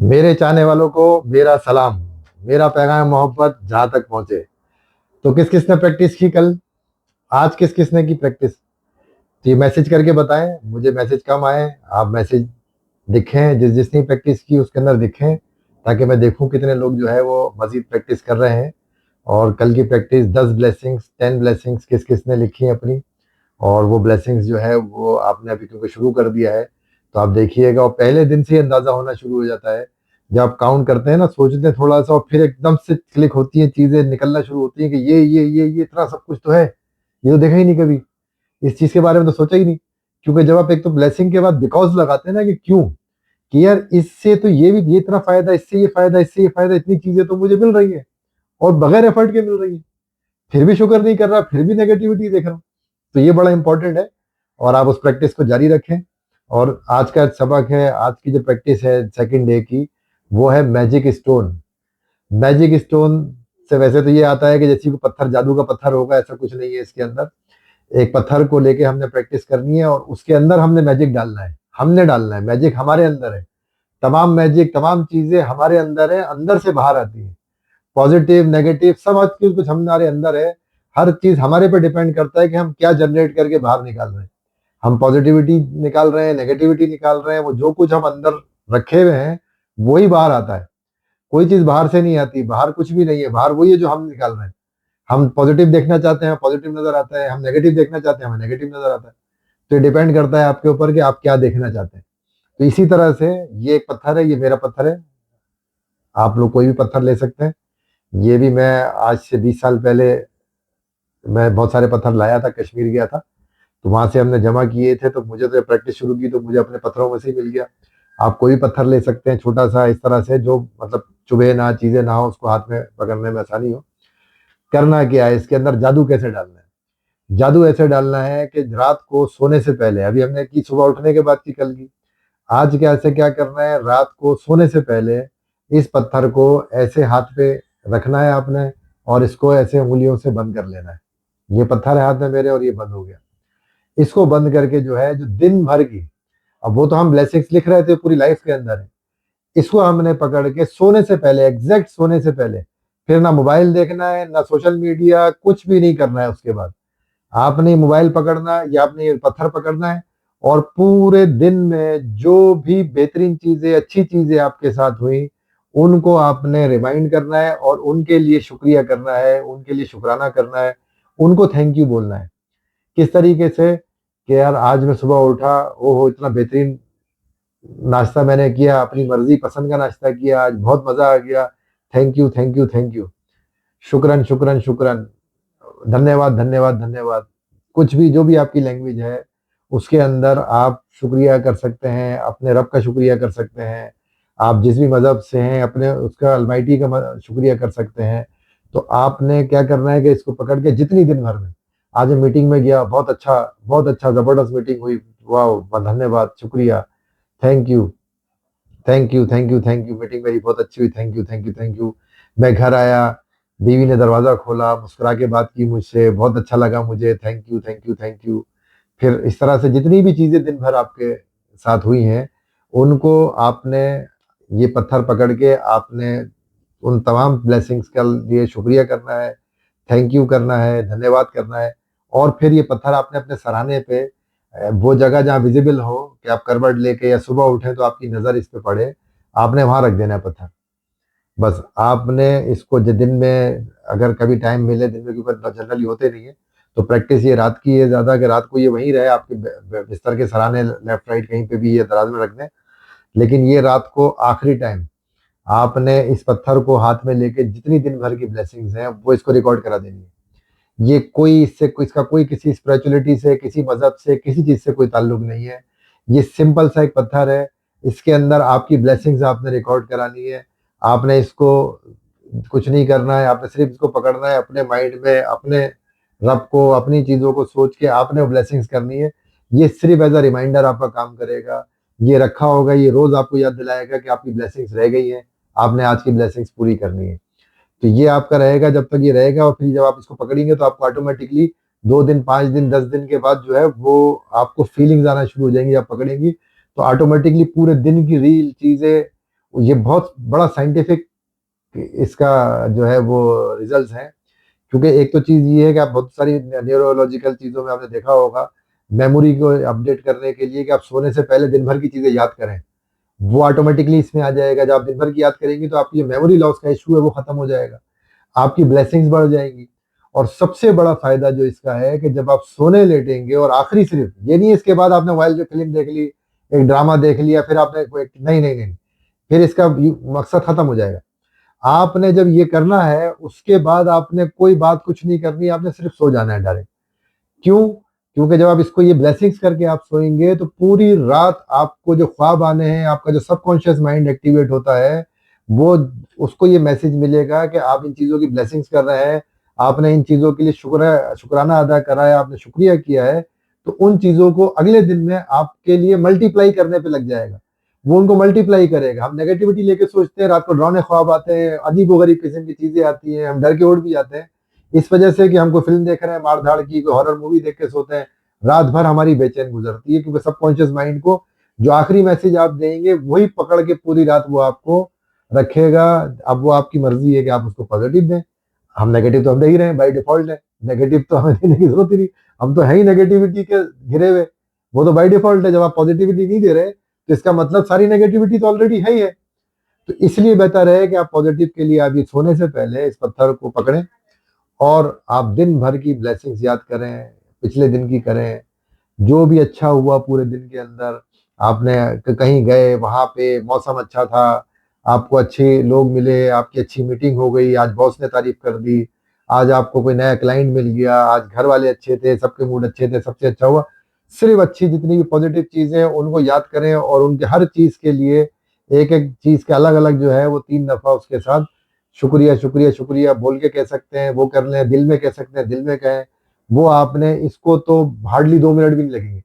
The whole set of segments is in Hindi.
मेरे चाहने वालों को मेरा सलाम। मेरा पैगाम मोहब्बत जहां तक पहुंचे। तो किस किसने प्रैक्टिस की कल? आज किस किसने की प्रैक्टिस? तो ये मैसेज करके बताएं, मुझे मैसेज कम आए। आप मैसेज दिखें, जिस जिसने प्रैक्टिस की उसके अंदर दिखें, ताकि मैं देखूं कितने लोग जो है वो मजीद प्रैक्टिस कर रहे हैं। और कल की प्रैक्टिस 10 ब्लेसिंग्स 10 ब्लेसिंग्स किस किसने लिखी है अपनी। और वो ब्लेसिंग्स जो है वो आपने अभी क्योंकि शुरू कर दिया है, तो आप देखिएगा और पहले दिन से ही अंदाजा होना शुरू हो जाता है। जब आप काउंट करते हैं ना, सोचते हैं थोड़ा सा और फिर एकदम से क्लिक होती है, चीजें निकलना शुरू होती हैं कि ये इतना सब कुछ तो है, ये तो देखा ही नहीं कभी, इस चीज के बारे में तो सोचा ही नहीं। क्योंकि जब आप एक तो ब्लेसिंग के बाद बिकॉज लगाते हैं ना कि क्यों, कि यार इससे तो ये भी, ये इतना फायदा, इससे ये फायदा, इससे ये फायदा, इतनी चीजें तो मुझे मिल रही है और बगैर एफर्ट के मिल रही है, फिर भी शुक्र नहीं कर रहा, फिर भी नेगेटिविटी देख रहा हूँ। तो ये बड़ा इंपॉर्टेंट है और आप उस प्रैक्टिस को जारी रखें। और आज का सबक है, आज की जो प्रैक्टिस है सेकंड डे की, वो है मैजिक स्टोन। मैजिक स्टोन से वैसे तो ये आता है कि जैसे कोई पत्थर, जादू का पत्थर होगा, ऐसा कुछ नहीं है इसके अंदर। एक पत्थर को लेके हमने प्रैक्टिस करनी है और उसके अंदर हमने मैजिक डालना है, हमने डालना है मैजिक, हमारे अंदर है। तमाम मैजिक, तमाम चीजें हमारे अंदर है, अंदर से बाहर आती है। पॉजिटिव नेगेटिव सब आज की कुछ हमारे अंदर है। हर चीज हमारे पे डिपेंड करता है कि हम क्या जनरेट करके बाहर निकाल रहे हैं। हम पॉजिटिविटी निकाल रहे हैं, नेगेटिविटी निकाल रहे हैं, वो जो कुछ हम अंदर रखे हुए हैं वही बाहर आता है। कोई चीज बाहर से नहीं आती, बाहर कुछ भी नहीं है, बाहर वही है जो हम निकाल रहे हैं। हम पॉजिटिव देखना चाहते हैं, पॉजिटिव नजर आता है, हम नेगेटिव देखना चाहते हैं, हमें नेगेटिव नजर आता है। तो ये डिपेंड करता है आपके ऊपर कि आप क्या देखना चाहते हैं। तो इसी तरह से ये एक पत्थर है, ये मेरा पत्थर है। आप लोग कोई भी पत्थर ले सकते हैं। ये भी मैं आज से 20 साल पहले मैं बहुत सारे पत्थर लाया था, कश्मीर गया था, तो वहां से हमने जमा किए थे। तो मुझे तो प्रैक्टिस शुरू की तो मुझे अपने पत्थरों में से ही मिल गया। आप कोई भी पत्थर ले सकते हैं, छोटा सा, इस तरह से जो मतलब चुभे ना, चीजें ना हो, उसको हाथ में पकड़ने में आसानी हो। करना क्या है इसके अंदर, जादू कैसे डालना है? जादू ऐसे डालना है कि रात को सोने से पहले, अभी हमने की सुबह उठने के बाद की कल की, आज कैसे क्या करना है, रात को सोने से पहले इस पत्थर को ऐसे हाथ पे रखना है आपने और इसको ऐसे उंगलियों से बंद कर लेना है। ये पत्थर है हाथ में मेरे और ये बंद हो गया। इसको बंद करके जो है, जो दिन भर की, अब वो तो हम ब्लेसिंग्स लिख रहे थे पूरी लाइफ के अंदर है, इसको हमने पकड़ के सोने से पहले, एग्जैक्ट सोने से पहले, फिर ना मोबाइल देखना है ना सोशल मीडिया, कुछ भी नहीं करना है। उसके बाद आपने मोबाइल पकड़ना या आपने ये पत्थर पकड़ना है और पूरे दिन में जो भी बेहतरीन चीजें, अच्छी चीजें आपके साथ हुई, उनको आपने रिमाइंड करना है और उनके लिए शुक्रिया करना है, उनके लिए शुक्राना करना है, उनको थैंक यू बोलना है। किस तरीके से कि यार आज मैं सुबह उठा, ओहो इतना बेहतरीन नाश्ता मैंने किया, अपनी मर्जी पसंद का नाश्ता किया, आज बहुत मजा आ गया, thank you thank you thank you, शुक्रन शुक्रन शुक्रन, धन्यवाद धन्यवाद धन्यवाद। कुछ भी, जो भी आपकी लैंग्वेज है, उसके अंदर आप शुक्रिया कर सकते हैं, अपने रब का शुक्रिया कर सकते हैं। आप जिस भी मजहब से हैं, अपने उसका अलमाइटी का शुक्रिया कर सकते हैं। तो आपने क्या करना है कि इसको पकड़ के जितनी दिन भर में, आज मैं मीटिंग में गया, बहुत अच्छा जबरदस्त मीटिंग हुई, वाह धन्यवाद शुक्रिया, thank you thank you thank you thank you, meeting मेरी बहुत अच्छी हुई, thank you thank you thank you. मैं घर आया, बीवी ने दरवाजा खोला, मुस्कुरा के बात की मुझसे, बहुत अच्छा लगा मुझे, thank you thank you thank you. फिर इस तरह से जितनी भी चीजें दिन भर आपके साथ हुई हैं, उनको आपने, ये पत्थर पकड़ के आपने उन तमाम ब्लेसिंग्स के लिए शुक्रिया करना है, थैंक यू करना है, धन्यवाद करना है। और फिर ये पत्थर आपने अपने सराहने पे, वो जगह जहाँ विजिबल हो कि आप करवट लेके या सुबह उठे तो आपकी नज़र इस पे पड़े, आपने वहां रख देना है पत्थर। बस आपने इसको दिन में अगर कभी टाइम मिले, दिन में क्योंकि जनरली होते नहीं है, तो प्रैक्टिस ये रात की है ज़्यादा, कि रात को ये वहीं रहे आपके बिस्तर के सराहने, लेफ्ट राइट कहीं पे भी ये दराज में रख दें। लेकिन ये रात को आखिरी टाइम आपने इस पत्थर को हाथ में लेके जितनी दिन भर की ब्लेसिंग्स हैं वो इसको रिकॉर्ड करा देनी है। ये कोई इससे इसका कोई किसी स्पिरिचुअलिटी से, किसी मजहब से, किसी चीज से कोई ताल्लुक नहीं है। ये सिंपल सा एक पत्थर है, इसके अंदर आपकी ब्लेसिंग्स आपने रिकॉर्ड करानी है। आपने इसको कुछ नहीं करना है, आपने सिर्फ इसको पकड़ना है, अपने माइंड में अपने रब को, अपनी चीजों को सोच के आपने ब्लेसिंग्स करनी है। ये सिर्फ एज अ रिमाइंडर आपका काम करेगा। ये रखा होगा, ये रोज आपको याद दिलाएगा कि आपकी ब्लेसिंग्स रह गई हैं, आपने आज की ब्लेसिंग्स पूरी करनी है। तो ये आपका रहेगा जब तक ये रहेगा, और फिर जब आप इसको पकड़ेंगे तो आपको ऑटोमेटिकली 2 दिन, 5 दिन, 10 दिन के बाद जो है वो आपको फीलिंग्स आना शुरू हो जाएंगी। आप पकड़ेंगी तो ऑटोमेटिकली पूरे दिन की रील चीजें, ये बहुत बड़ा साइंटिफिक इसका जो है वो रिजल्ट्स हैं। क्योंकि एक तो चीज ये है कि आप बहुत सारी न्यूरोलॉजिकल चीजों में आपने देखा होगा, मेमोरी को अपडेट करने के लिए कि आप सोने से पहले दिन भर की चीजें याद करें, वो ऑटोमेटिकली इसमें आ जाएगा। जब आप दिन भर की याद करेंगे तो आपकी जो मेमोरी लॉस का इशू है वो खत्म हो जाएगा, आपकी ब्लेसिंग्स बढ़ जाएंगी। और सबसे बड़ा फायदा जो इसका है कि जब आप सोने लेटेंगे, और आखिरी सिर्फ ये नहीं इसके बाद आपने मोबाइल पे फिल्म देख ली, एक ड्रामा देख लिया, फिर आपने कोई नहीं नहीं नहीं, फिर इसका मकसद खत्म हो जाएगा। आपने जब ये करना है उसके बाद आपने कोई बात कुछ नहीं करनी, आपने सिर्फ सो जाना है डायरेक्ट। क्यों? क्योंकि जब आप इसको ये ब्लेसिंग्स करके आप सोएंगे तो पूरी रात आपको जो ख्वाब आने हैं, आपका जो सबकॉन्शियस माइंड एक्टिवेट होता है, वो उसको ये मैसेज मिलेगा कि आप इन चीज़ों की ब्लेसिंग्स कर रहे हैं, आपने इन चीज़ों के लिए शुक्राना अदा करा है, आपने शुक्रिया किया है, तो उन चीज़ों को अगले दिन में आपके लिए मल्टीप्लाई करने पे लग जाएगा। वो उनको मल्टीप्लाई करेगा। हम नेगेटिविटी लेके सोचते हैं, रात को डरावने ख्वाब आते हैं, अजीब व गरीब किस्म की चीज़ें आती हैं, हम डर के उठ भी जाते हैं इस वजह से कि हम कोई फिल्म देख रहे हैं मार धाड़ की, कोई हॉरर मूवी देख के सोते हैं, रात भर हमारी बेचैन गुजरती है, क्योंकि सबकॉन्शियस माइंड को जो आखिरी मैसेज आप देंगे वही पकड़ के पूरी रात वो आपको रखेगा। अब वो आपकी मर्जी है कि आप उसको पॉजिटिव दें। हम नेगेटिव तो हम दे ही रहे हैं, बाई डिफॉल्ट है, नेगेटिव तो हमें देने की जरूरत ही नहीं, हम तो है ही नेगेटिविटी के घिरे हुए, वो तो बाई डिफॉल्ट है। जब आप पॉजिटिविटी नहीं दे रहे तो इसका मतलब सारी नेगेटिविटी तो ऑलरेडी है ही है। तो इसलिए बेहतर है कि आप पॉजिटिव के लिए आप ये सोने से पहले इस पत्थर को पकड़ें और आप दिन भर की ब्लेसिंग्स याद करें, पिछले दिन की करें, जो भी अच्छा हुआ पूरे दिन के अंदर। आपने कहीं गए, वहां पे मौसम अच्छा था, आपको अच्छे लोग मिले, आपकी अच्छी मीटिंग हो गई, आज बॉस ने तारीफ कर दी, आज आपको कोई नया क्लाइंट मिल गया, आज घर वाले अच्छे थे, सबके मूड अच्छे थे, सबसे अच्छा हुआ। सिर्फ अच्छी जितनी भी पॉजिटिव चीजें हैं उनको याद करें, और उनके हर चीज के लिए एक एक चीज के अलग अलग जो है वो 3 दफा उसके साथ शुक्रिया शुक्रिया शुक्रिया बोल के कह सकते हैं, वो कर लें, दिल में कह सकते हैं, दिल में कहें। वो आपने इसको तो हार्डली 2 मिनट भी नहीं लगेंगे,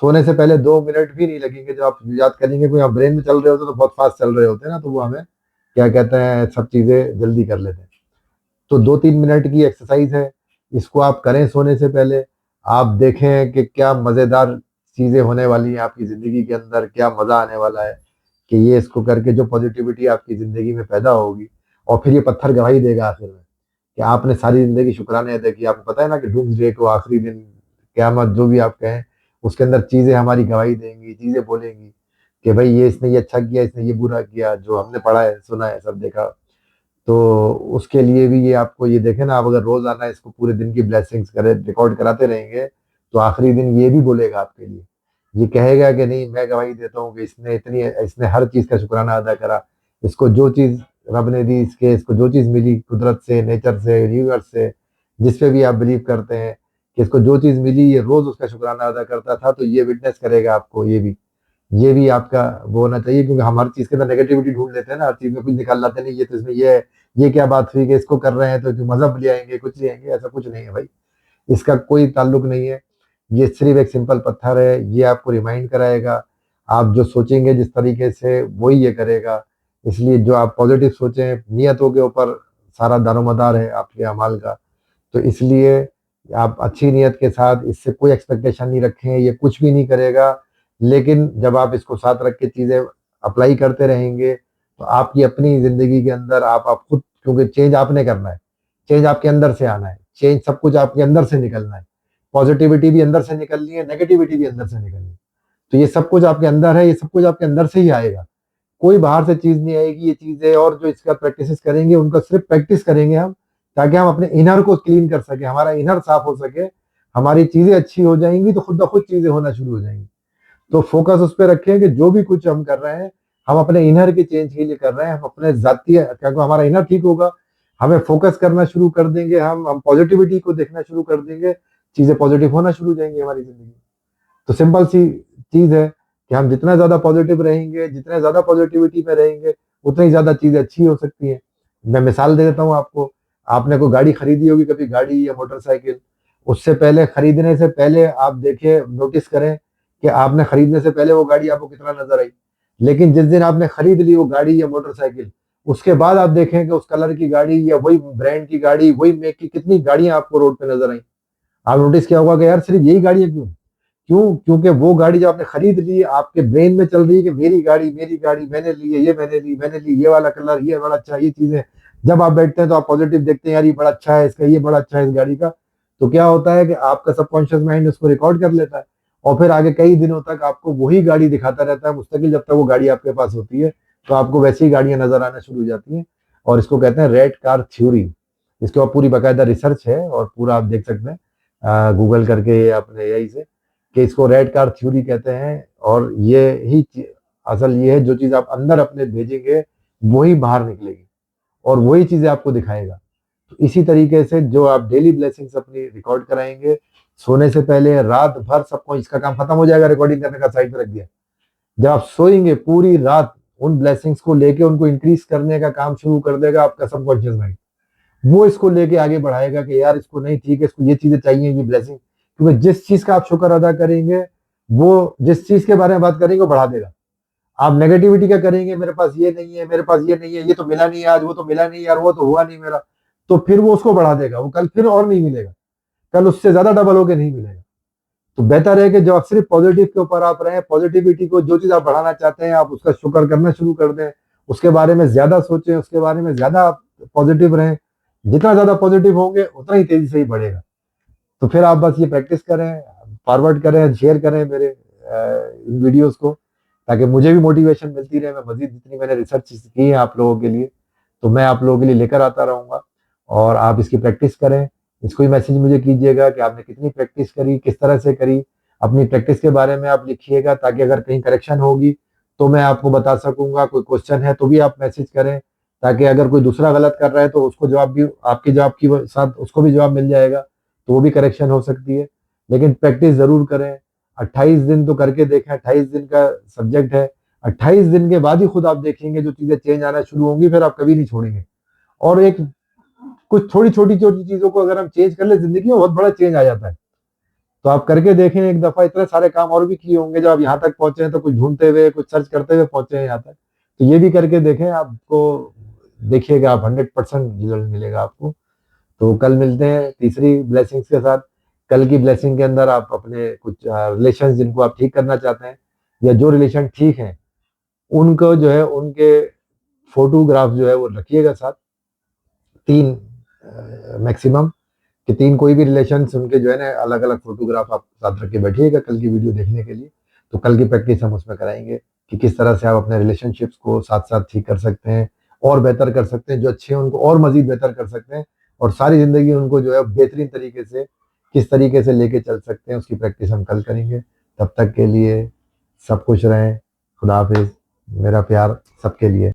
सोने से पहले 2 मिनट भी नहीं लगेंगे। जब आप याद करेंगे, कोई आप ब्रेन में चल रहे होते तो बहुत फास्ट चल रहे होते हैं ना, तो वो हमें क्या कहते हैं, सब चीजें जल्दी कर लेते हैं। तो 2-3 मिनट की एक्सरसाइज है, इसको आप करें सोने से पहले। आप देखें कि क्या मजेदार चीजें होने वाली हैं आपकी जिंदगी के अंदर, क्या मजा आने वाला है कि ये इसको करके जो पॉजिटिविटी आपकी जिंदगी में पैदा होगी। और फिर ये पत्थर गवाही देगा आखिर में कि आपने सारी जिंदगी शुक्राने अदा किया। आपको पता है ना कि डूम्सडे को, आखिरी दिन, क्यामत, जो भी आप कहें, उसके अंदर चीजें हमारी गवाही देंगी, चीजें बोलेंगी कि भाई ये इसने ये अच्छा किया, इसने ये बुरा किया, जो हमने पढ़ा है, सुना है, सब देखा। तो उसके लिए भी ये आपको ये देखें ना, आप अगर रोजाना इसको पूरे दिन की ब्लेसिंग्स करें, रिकॉर्ड कराते रहेंगे, तो आखिरी दिन ये भी बोलेगा आपके लिए, ये कहेगा कि नहीं, मैं गवाही देता हूँ कि इसने हर चीज का शुक्राना अदा करा। इसको जो चीज रब ने दी, इसको जो चीज मिली कुदरत से, नेचर से, यूनिवर्स से, जिस पे भी आप बिलीव करते हैं, कि इसको जो चीज मिली ये रोज उसका शुक्राना अदा करता था, तो ये विटनेस करेगा आपको। ये भी आपका वो होना चाहिए, क्योंकि हम हर चीज के अंदर नेगेटिविटी ढूंढ लेते हैं ना, हर चीज में कुछ निकाल लाते नहीं, ये तो इसमें ये क्या बात हुई कि इसको कर रहे हैं तो मजहब ले आएंगे, कुछ ले आएंगे। ऐसा कुछ नहीं है भाई, इसका कोई ताल्लुक नहीं है। ये सिर्फ एक सिंपल पत्थर है, ये आपको रिमाइंड कराएगा। आप जो सोचेंगे जिस तरीके से, वही ये करेगा। इसलिए जो आप पॉजिटिव सोचें, नियतों के ऊपर सारा दारोमदार है आपके अमाल का। तो इसलिए आप अच्छी नियत के साथ, इससे कोई एक्सपेक्टेशन नहीं रखें, ये कुछ भी नहीं करेगा। लेकिन जब आप इसको साथ रख के चीज़ें अप्लाई करते रहेंगे, तो आपकी अपनी ज़िंदगी के अंदर आप खुद, क्योंकि चेंज आपने करना है, चेंज आपके अंदर से आना है, चेंज सब कुछ आपके अंदर से निकलना है। पॉजिटिविटी भी अंदर से निकलनी है, नेगेटिविटी भी अंदर से निकलनी है। तो ये सब कुछ आपके अंदर है, ये सब कुछ आपके अंदर से ही आएगा, कोई बाहर से चीज़ नहीं आएगी। ये चीज़ें और जो इसका प्रैक्टिस करेंगे, उनका सिर्फ प्रैक्टिस करेंगे हम, ताकि हम अपने इनर को क्लीन कर सके, हमारा इनर साफ हो सके, हमारी चीज़ें अच्छी हो जाएंगी, तो खुद ब खुद चीज़ें होना शुरू हो जाएंगी। तो फोकस उस पर रखें कि जो भी कुछ हम कर रहे हैं, हम अपने इनर के चेंज के लिए कर रहे हैं। हम अपने जातीय, क्योंकि हमारा इनर ठीक होगा, हमें फोकस करना शुरू कर देंगे, हम पॉजिटिविटी को देखना शुरू कर देंगे, चीजें पॉजिटिव होना शुरू हो जाएंगी हमारी जिंदगी में। तो सिंपल सी चीज है कि हम जितना ज्यादा पॉजिटिव रहेंगे, जितने ज्यादा पॉजिटिविटी में रहेंगे, उतनी ज्यादा चीजें अच्छी हो सकती हैं। मैं मिसाल दे देता हूँ आपको। आपने कोई गाड़ी खरीदी होगी कभी, गाड़ी या मोटरसाइकिल, उससे पहले, खरीदने से पहले आप देखिए, नोटिस करें कि आपने खरीदने से पहले वो गाड़ी आपको कितना नजर आई। लेकिन जिस दिन आपने खरीद ली वो गाड़ी या मोटरसाइकिल, उसके बाद आप देखें कि उस कलर की गाड़ी या वही ब्रांड की गाड़ी, वही मेक की कितनी गाड़ियां आपको रोड पे नजर आई। आप नोटिस किया होगा कि यार सिर्फ यही गाड़ियां क्यों? क्यों? क्योंकि वो गाड़ी जो आपने खरीद ली आपके ब्रेन में चल रही है कि मेरी गाड़ी, मेरी गाड़ी, मैंने ली है, ये मैंने ली, ये वाला कलर, ये बड़ा अच्छा, ये चीजें। जब आप बैठते हैं तो आप पॉजिटिव देखते हैं, यार ये बड़ा अच्छा है इसका, ये बड़ा अच्छा है इस गाड़ी का। तो क्या होता है कि आपका सबकॉन्शियस माइंड उसको रिकॉर्ड कर लेता है, और फिर आगे कई दिनों तक आपको वही गाड़ी दिखाता रहता है मुस्तकिल, जब तक वो गाड़ी आपके पास होती है। तो आपको वैसी ही गाड़ियां नजर आना शुरू हो जाती हैं। और इसको कहते हैं रेड कार थ्योरी। इसके ऊपर पूरी बाकायदा रिसर्च है, और पूरा आप देख सकते हैं गूगल करके अपने यही से, कि इसको रेड कार थ्योरी कहते हैं। और ये ही असल ये है, जो चीज आप अंदर अपने भेजेंगे वही बाहर निकलेगी, और वही चीजें आपको दिखाएगा। तो इसी तरीके से जो आप डेली ब्लेसिंग्स अपनी रिकॉर्ड कराएंगे सोने से पहले, रात भर सबको, इसका काम खत्म हो जाएगा रिकॉर्डिंग करने का, साइड पे रख दिया। जब आप सोएंगे पूरी रात उन ब्लेसिंग्स को लेके उनको इंक्रीज करने का काम शुरू कर देगा आपका सबकॉन्शियस माइंड। वो इसको लेके आगे बढ़ाएगा कि यार इसको नहीं, ठीक है, इसको ये चीजें चाहिए, ये ब्लेसिंग। क्योंकि जिस चीज का आप शुक्र अदा करेंगे, वो जिस चीज के बारे में बात करेंगे वो बढ़ा देगा। आप नेगेटिविटी क्या करेंगे, मेरे पास ये नहीं है, मेरे पास ये नहीं है, ये तो मिला नहीं आज, वो तो मिला नहीं यार, वो तो हुआ नहीं मेरा। तो फिर वो उसको बढ़ा देगा, वो कल फिर और नहीं मिलेगा, कल उससे ज्यादा डबल होके नहीं मिलेगा। तो बेहतर है कि जो आप सिर्फ पॉजिटिव के ऊपर आप रहें, पॉजिटिविटी को, जो चीज आप बढ़ाना चाहते हैं आप उसका शुक्र करना शुरू कर दें, उसके बारे में ज्यादा सोचें, उसके बारे में ज्यादा आप पॉजिटिव रहें। जितना ज्यादा पॉजिटिव होंगे उतना ही तेजी से ही बढ़ेगा। तो फिर आप बस ये प्रैक्टिस करें, फॉरवर्ड करें, शेयर करें मेरे इन वीडियोस को, ताकि मुझे भी मोटिवेशन मिलती रहे। मैं मजीद जितनी मैंने रिसर्च की है आप लोगों के लिए, तो मैं आप लोगों के लिए लेकर आता रहूंगा। और आप इसकी प्रैक्टिस करें। इसको ही मैसेज मुझे कीजिएगा कि आपने कितनी प्रैक्टिस करी, किस तरह से करी। अपनी प्रैक्टिस के बारे में आप लिखिएगा, ताकि अगर कहीं करेक्शन होगी तो मैं आपको बता सकूंगा। कोई क्वेश्चन है तो भी आप मैसेज करें, ताकि अगर कोई दूसरा गलत कर रहा है तो उसको जवाब भी, आपके जवाब की साथ उसको भी जवाब मिल जाएगा, तो वो भी करेक्शन हो सकती है। लेकिन प्रैक्टिस जरूर करें। 28 दिन तो करके देखें, 28 दिन का सब्जेक्ट है। 28 दिन के बाद ही खुद आप देखेंगे जो चीजें चेंज आना शुरू होंगी, फिर आप कभी नहीं छोड़ेंगे। और एक कुछ थोड़ी छोटी छोटी चीजों को अगर हम चेंज कर ले, जिंदगी में बहुत बड़ा चेंज आ जाता है। तो आप करके देखें एक दफा। इतने सारे काम और भी किए होंगे, जब आप यहाँ तक पहुंचे हैं तो कुछ ढूंढते हुए, कुछ सर्च करते हुए पहुंचे हैं यहाँ तक। तो ये भी करके देखें, आपको देखिएगा आप 100% रिजल्ट मिलेगा आपको। तो कल मिलते हैं तीसरी ब्लेसिंग्स के साथ। कल की ब्लेसिंग के अंदर आप अपने कुछ रिलेशन जिनको आप ठीक करना चाहते हैं, या जो रिलेशन ठीक हैं, उनको जो है उनके फोटोग्राफ जो है वो रखिएगा साथ। 3 मैक्सिमम, कि 3 कोई भी रिलेशन उनके जो है ना अलग अलग फोटोग्राफ आप साथ रख के बैठिएगा कल की वीडियो देखने के लिए। तो कल की प्रैक्टिस हम उसमें कराएंगे कि किस तरह से आप अपने रिलेशनशिप्स को साथ साथ ठीक कर सकते हैं, और बेहतर कर सकते हैं। जो अच्छे हैं उनको और मजीद बेहतर कर सकते हैं, और सारी जिंदगी उनको जो है बेहतरीन तरीके से किस तरीके से लेके चल सकते हैं, उसकी प्रैक्टिस हम कल करेंगे। तब तक के लिए सब खुश रहें। खुदा हाफिज। मेरा प्यार सबके लिए।